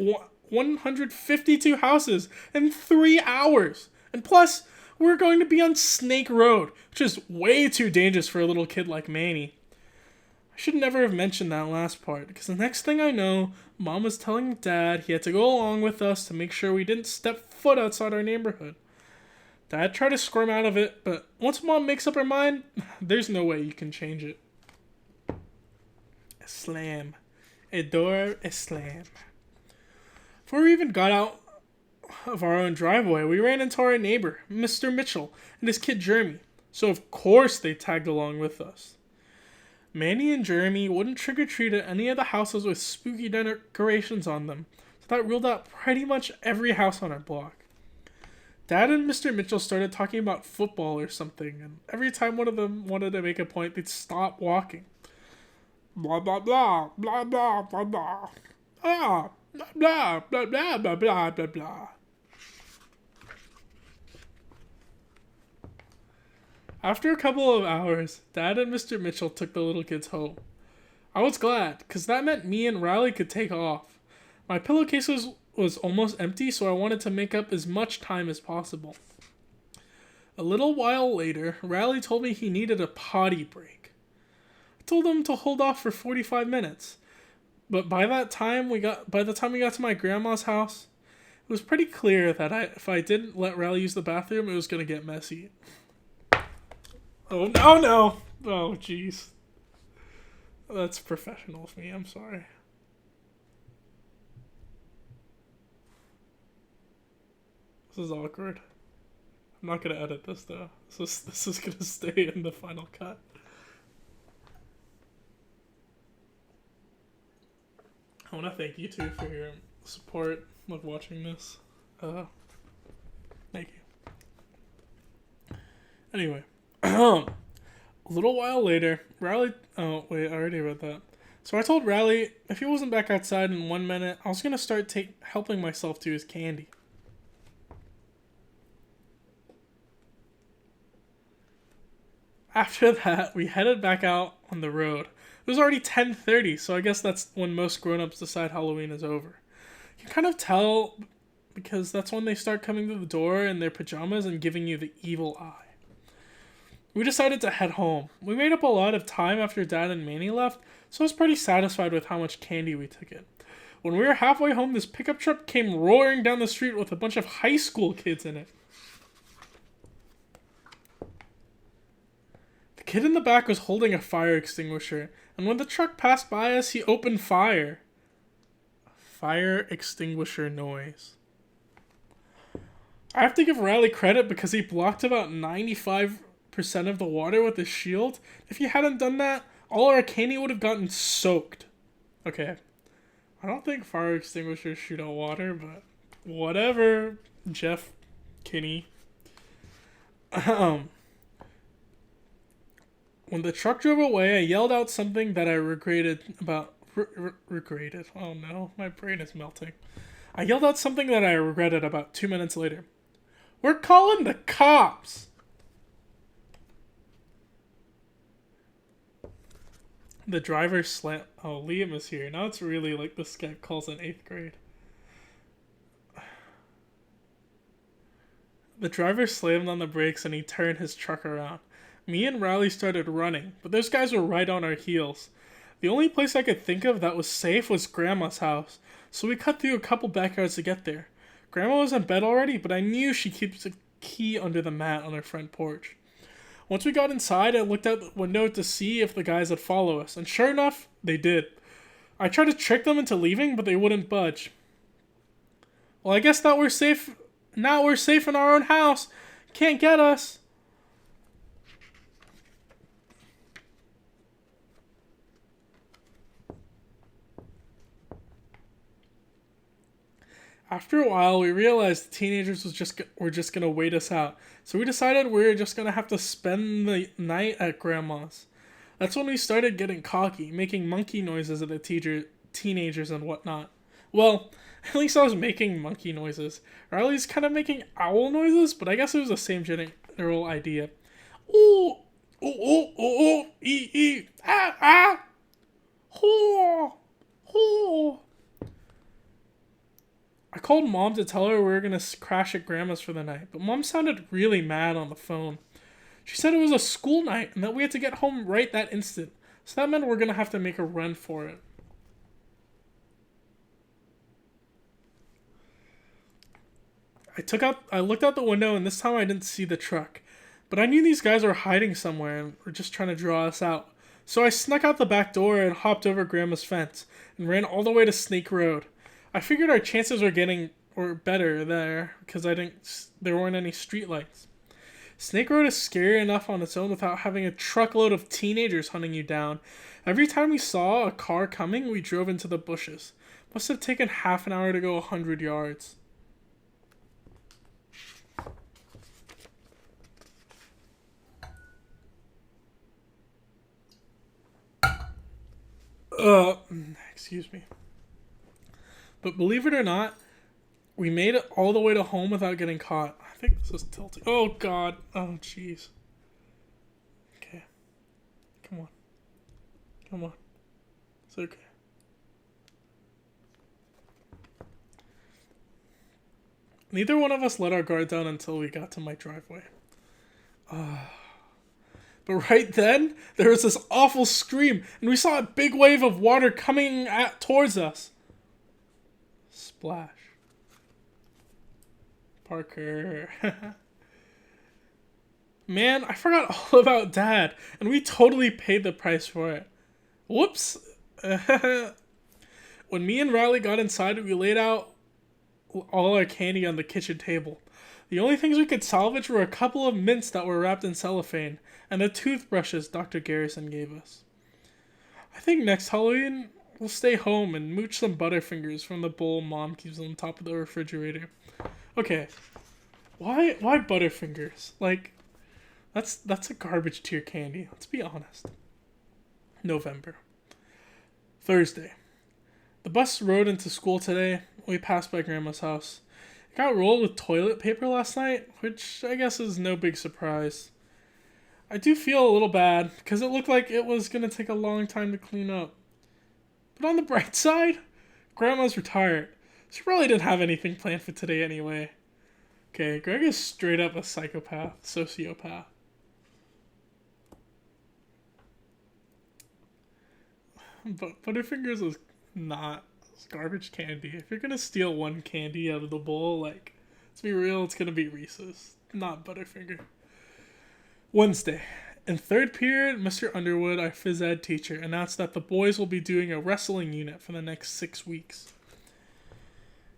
152 houses in 3 hours. And plus, we were going to be on Snake Road, which is way too dangerous for a little kid like Manny. I should never have mentioned that last part, because the next thing I know, Mom was telling Dad he had to go along with us to make sure we didn't step foot outside our neighborhood. Dad tried to squirm out of it, but once Mom makes up her mind, there's no way you can change it. A slam. A door, a slam. Before we even got out of our own driveway, we ran into our neighbor, Mr. Mitchell, and his kid Jeremy. So of course they tagged along with us. Manny and Jeremy wouldn't trick-or-treat at any of the houses with spooky decorations on them, so that ruled out pretty much every house on our block. Dad and Mr. Mitchell started talking about football or something, and every time one of them wanted to make a point, they'd stop walking. Blah, blah, blah, blah, blah, blah, blah. Ah, blah, blah, blah, blah, blah, blah, blah, blah. After a couple of hours, Dad and Mr. Mitchell took the little kids home. I was glad, because that meant me and Riley could take off. My pillowcase was almost empty, so I wanted to make up as much time as possible. A little while later, Riley told me he needed a potty break. I told him to hold off for 45 minutes, But by the time we got to my grandma's house, it was pretty clear that if I didn't let Riley use the bathroom, it was gonna get messy. Oh no! Oh jeez. That's professional of me, I'm sorry. This is awkward. I'm not gonna edit this though. This is gonna stay in the final cut. I want to thank you two for your support with watching this. Thank you. Anyway, a little while later, Riley. Oh wait, I already read that. So I told Riley if he wasn't back outside in 1 minute, I was gonna start helping myself to his candy. After that, we headed back out on the road. It was already 10:30, so I guess that's when most grown-ups decide Halloween is over. You can kind of tell because that's when they start coming to the door in their pajamas and giving you the evil eye. We decided to head home. We made up a lot of time after Dad and Manny left, so I was pretty satisfied with how much candy we took in. When we were halfway home, this pickup truck came roaring down the street with a bunch of high school kids in it. The kid in the back was holding a fire extinguisher, and when the truck passed by us, he opened fire. Fire extinguisher noise. I have to give Riley credit because he blocked about 95% of the water with his shield. If he hadn't done that, all our candy would have gotten soaked. Okay. I don't think fire extinguishers shoot out water, but whatever, Jeff Kinney. When the truck drove away, I yelled out something that I regretted about... regretted? Oh no, my brain is melting. I yelled out something that I regretted about 2 minutes later. We're calling the cops! The driver slammed... Oh, Liam is here. Now it's really like this guy calls in 8th grade. The driver slammed on the brakes and he turned his truck around. Me and Riley started running, but those guys were right on our heels. The only place I could think of that was safe was Grandma's house, so we cut through a couple backyards to get there. Grandma was in bed already, but I knew she keeps a key under the mat on her front porch. Once we got inside, I looked out the window to see if the guys would follow us, and sure enough, they did. I tried to trick them into leaving, but they wouldn't budge. Well, I guess that we're safe. Now we're safe in our own house. Can't get us. After a while, we realized the teenagers were just gonna wait us out, so we decided we were just gonna have to spend the night at Grandma's. That's when we started getting cocky, making monkey noises at the teenagers and whatnot. Well, at least I was making monkey noises. Riley's kind of making owl noises, but I guess it was the same general idea. Ooh, ooh, ooh, ooh, ooh, ee, ah, ah, hoo, hoo. I called Mom to tell her we were going to crash at Grandma's for the night, but Mom sounded really mad on the phone. She said it was a school night and that we had to get home right that instant, so that meant we're going to have to make a run for it. I looked out the window and this time I didn't see the truck, but I knew these guys were hiding somewhere and were just trying to draw us out. So I snuck out the back door and hopped over Grandma's fence and ran all the way to Snake Road. I figured our chances were better there because there weren't any streetlights. Snake Road is scary enough on its own without having a truckload of teenagers hunting you down. Every time we saw a car coming, we drove into the bushes. Must have taken half an hour to go 100 yards. Excuse me. But believe it or not, we made it all the way to home without getting caught. I think this is tilting. Oh, God. Oh, jeez. Okay. Come on. Come on. It's okay. Neither one of us let our guard down until we got to my driveway. But right then, there was this awful scream, and we saw a big wave of water coming towards us. Splash. Parker. Man, I forgot all about Dad, and we totally paid the price for it. Whoops. When me and Riley got inside, we laid out all our candy on the kitchen table. The only things we could salvage were a couple of mints that were wrapped in cellophane, and the toothbrushes Dr. Garrison gave us. I think next Halloween, we'll stay home and mooch some Butterfingers from the bowl Mom keeps on top of the refrigerator. Okay, why Butterfingers? Like, that's a garbage tier candy, let's be honest. November. Thursday. The bus rode into school today. We passed by Grandma's house. It got rolled with toilet paper last night, which I guess is no big surprise. I do feel a little bad, because it looked like it was going to take a long time to clean up. But on the bright side, Grandma's retired. She probably didn't have anything planned for today anyway. Okay, Greg is straight up a psychopath, sociopath. But Butterfingers is not garbage candy. If you're gonna steal one candy out of the bowl, like, let's be real, it's gonna be Reese's, not Butterfinger. Wednesday. In third period, Mr. Underwood, our phys ed teacher, announced that the boys will be doing a wrestling unit for the next 6 weeks.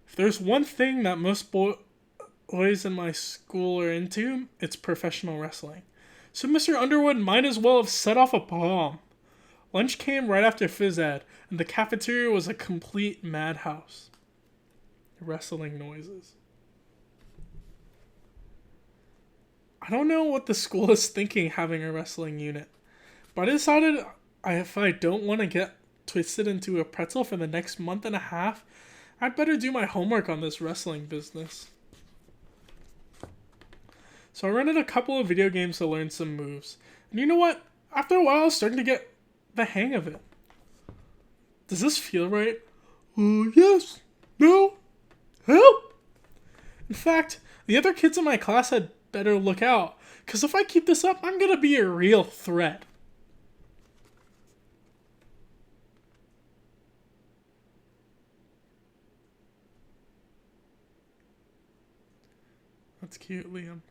If there's one thing that most boys in my school are into, it's professional wrestling. So Mr. Underwood might as well have set off a bomb. Lunch came right after phys ed, and the cafeteria was a complete madhouse. Wrestling noises. I don't know what the school is thinking having a wrestling unit, but I decided if I don't want to get twisted into a pretzel for the next month and a half, I'd better do my homework on this wrestling business. So I rented a couple of video games to learn some moves. And you know what? After a while, I was starting to get the hang of it. Does this feel right? Yes. No. Help. In fact, the other kids in my class had better look out, because if I keep this up, I'm gonna be a real threat. That's cute, Liam.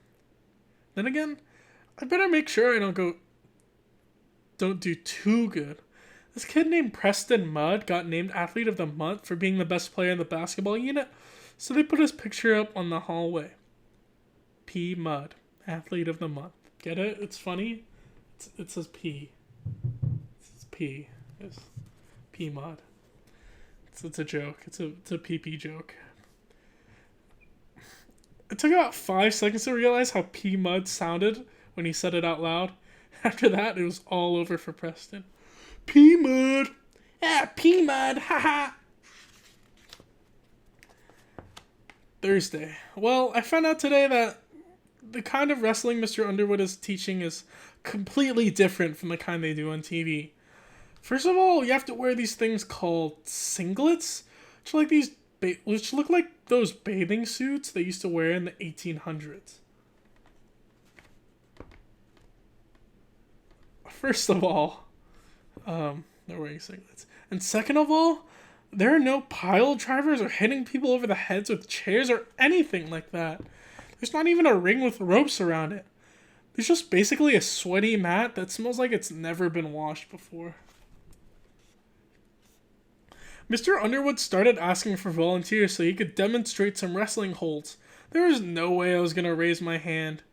Then again, I better make sure I don't do too good. This kid named Preston Mudd got named Athlete of the Month for being the best player in the basketball unit, so they put his picture up on the hallway. P. Mudd, Athlete of the Month. Get it? It's funny. It says P. It says P. It's P. Mudd. It's a joke. It's a PP joke. It took about 5 seconds to realize how P. Mudd sounded when he said it out loud. After that, it was all over for Preston. P. Mudd! Ah, P. Mudd! Haha! Thursday. Well, I found out today that the kind of wrestling Mr. Underwood is teaching is completely different from the kind they do on TV. First of all, you have to wear these things called singlets, which look like those bathing suits they used to wear in the 1800s. First of all, they're wearing singlets. And second of all, there are no pile drivers or hitting people over the heads with chairs or anything like that. There's not even a ring with ropes around it. There's just basically a sweaty mat that smells like it's never been washed before. Mr. Underwood started asking for volunteers so he could demonstrate some wrestling holds. There was no way I was going to raise my hand.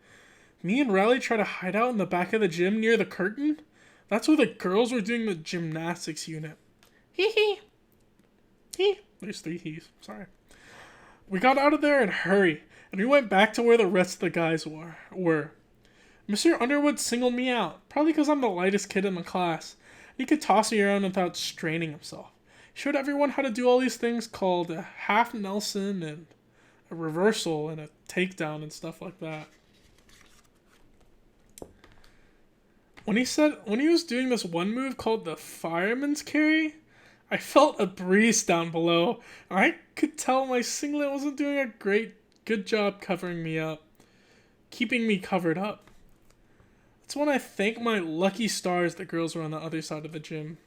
Me and Riley tried to hide out in the back of the gym near the curtain. That's where the girls were doing the gymnastics unit. Hee hee. Hee. There's 3 he's. Sorry. We got out of there in a hurry, and we went back to where the rest of the guys were. Mr. Underwood singled me out, probably because I'm the lightest kid in the class. He could toss me around without straining himself. He showed everyone how to do all these things called a half Nelson and a reversal and a takedown and stuff like that. When he was doing this one move called the fireman's carry, I felt a breeze down below, and I could tell my singlet wasn't doing a good job covering me up, keeping me covered up. It's when I thank my lucky stars the girls were on the other side of the gym.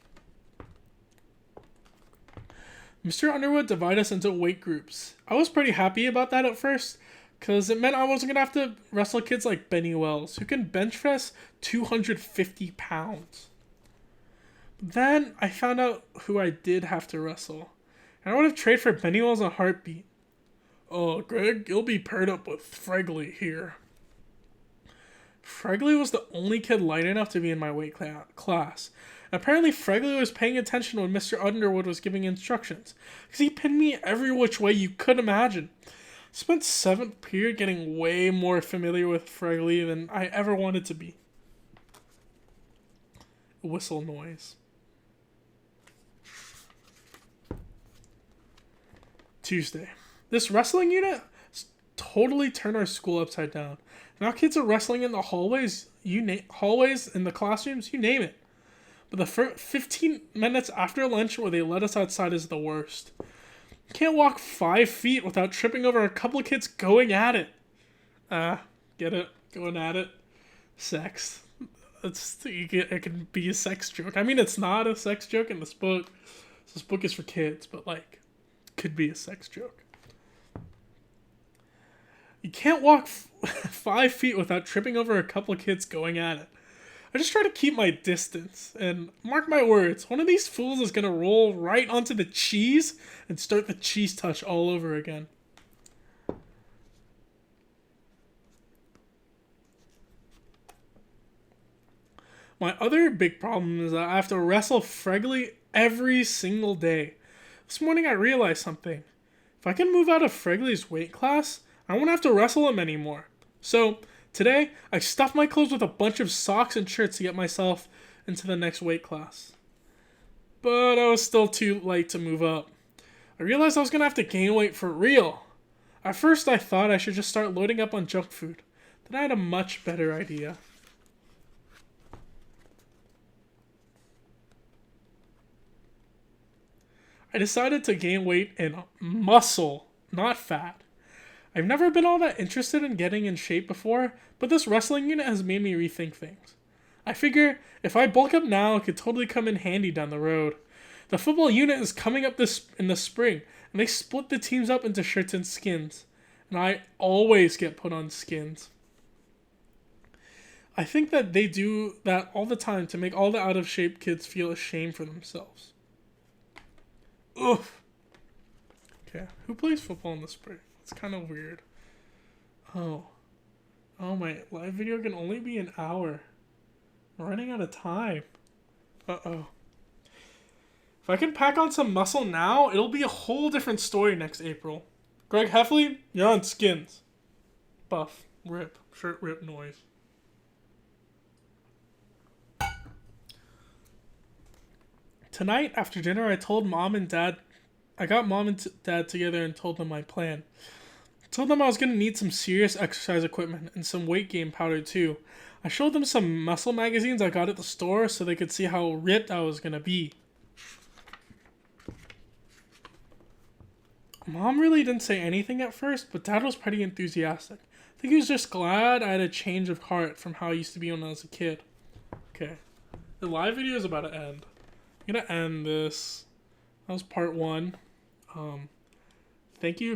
Mr. Underwood divided us into weight groups. I was pretty happy about that at first, because it meant I wasn't going to have to wrestle kids like Benny Wells, who can bench press 250 pounds. Then I found out who I did have to wrestle, and I would have traded for Benny Wells in a heartbeat. Oh, Greg, you'll be paired up with Fregley here. Fregley was the only kid light enough to be in my weight class. Apparently, Fregley was paying attention when Mr. Underwood was giving instructions, because he pinned me every which way you could imagine. Spent 7th period getting way more familiar with Fregley than I ever wanted to be. Whistle noise. Tuesday. This wrestling unit totally turned our school upside down. Now kids are wrestling in the hallways, hallways in the classrooms, you name it. But the 15 minutes after lunch where they let us outside is the worst. You can't walk 5 feet without tripping over a couple of kids going at it. Get it? Going at it? Sex. It can be a sex joke. I mean, it's not a sex joke in this book. This book is for kids, but like, could be a sex joke. You can't walk 5 feet without tripping over a couple of kids going at it. I just try to keep my distance, and mark my words, one of these fools is going to roll right onto the cheese and start the cheese touch all over again. My other big problem is that I have to wrestle Fregley every single day. This morning I realized something. If I can move out of Fregley's weight class, I won't have to wrestle him anymore. So, today, I stuffed my clothes with a bunch of socks and shirts to get myself into the next weight class. But I was still too light to move up. I realized I was going to have to gain weight for real. At first, I thought I should just start loading up on junk food. Then I had a much better idea. I decided to gain weight in muscle, not fat. I've never been all that interested in getting in shape before, but this wrestling unit has made me rethink things. I figure if I bulk up now, it could totally come in handy down the road. The football unit is coming up in the spring, and they split the teams up into shirts and skins. And I always get put on skins. I think that they do that all the time to make all the out-of-shape kids feel ashamed for themselves. Oof. Okay, who plays football in the spring? It's kind of weird. Oh, my live video can only be an hour. I'm running out of time. Uh-oh. If I can pack on some muscle now, it'll be a whole different story next April. Greg Heffley, you're on skins. Buff. Rip. Shirt rip noise. Tonight, after dinner, I got mom and dad together and told them my plan. I told them I was going to need some serious exercise equipment and some weight gain powder too. I showed them some muscle magazines I got at the store so they could see how ripped I was going to be. Mom really didn't say anything at first, but Dad was pretty enthusiastic. I think he was just glad I had a change of heart from how I used to be when I was a kid. Okay. The live video is about to end. I'm going to end this. That was part 1. Thank you